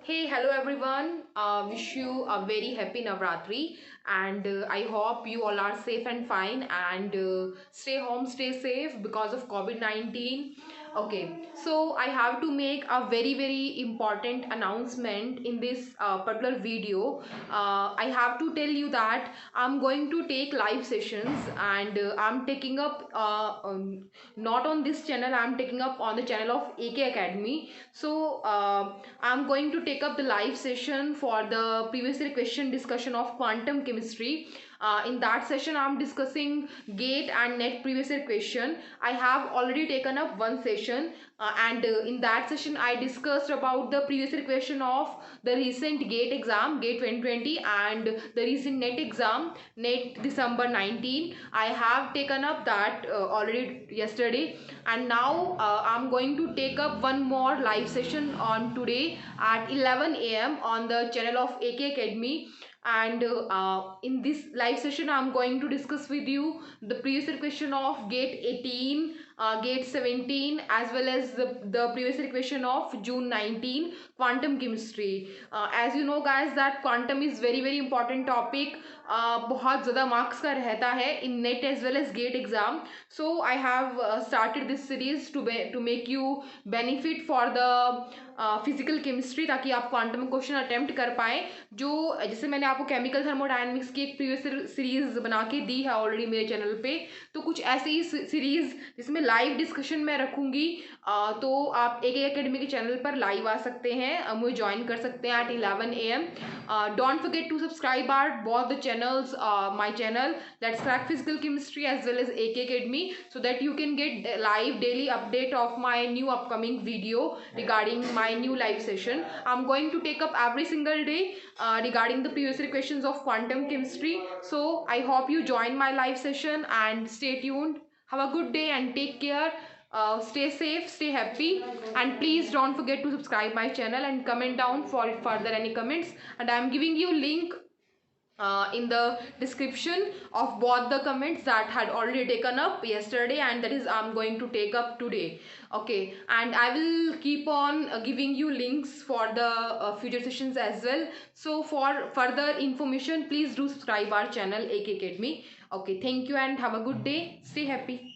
Hey, hello everyone. Wish you a very happy Navratri, and I hope you all are safe and fine and stay home, stay safe because of COVID-19. Okay, so I have to make a very important announcement in this particular video. I have to tell you that I'm going to take live sessions and I'm taking up not on this channel, I'm taking up on the channel of AK Academy. So I'm going to take up the live session for the previous year question discussion of quantum chemistry. In that session I'm discussing gate and net previous year question. I have already taken up one session and in that session I discussed about the previous year question of the recent gate exam, gate 2020, and the recent net exam, net December 19. I have taken up that already yesterday, and now I'm going to take up one more live session on today at 11 a.m. on the channel of AK Academy. And in this live session I'm going to discuss with you the previous year question of gate 18, gate 17, as well as the previous year question of June 19 quantum chemistry. As you know guys that quantum is very important topic. बहुत ज़्यादा marks का रहता है in NET as well as GATE exam. So I have started this series to make you benefit for the physical chemistry, ताकि आप quantum question attempt कर पाएँ. जो जैसे मैंने आपको केमिकल थर्मोडायनेमिक्स की एक प्रीवियस सीरीज बना के दी है ऑलरेडी मेरे चैनल पे, तो कुछ ऐसी ही सीरीज जिसमें लाइव डिस्कशन मैं रखूँगी. तो आप एक एकेडमी के चैनल पर लाइव आ सकते हैं, मुझे ज्वाइन कर सकते हैं at 11 AM. Don't forget to subscribe our both the channels, my channel Let's Crack Physical Chemistry as well as AK Academy, so that you can get live daily update of my new upcoming video regarding my new live session. I'm going to take up every single day regarding the previous year questions of quantum chemistry. So I hope you join my live session and stay tuned. Have a good day and take care. Stay safe, stay happy, and please don't forget to subscribe my channel and comment down for further any comments. And I'm giving you link in the description of both the comments that had already taken up yesterday and that is I'm going to take up today. Okay, and I will keep on giving you links for the future sessions as well. So for further information please do subscribe our channel AK Academy. Okay, thank you and have a good day. Stay happy.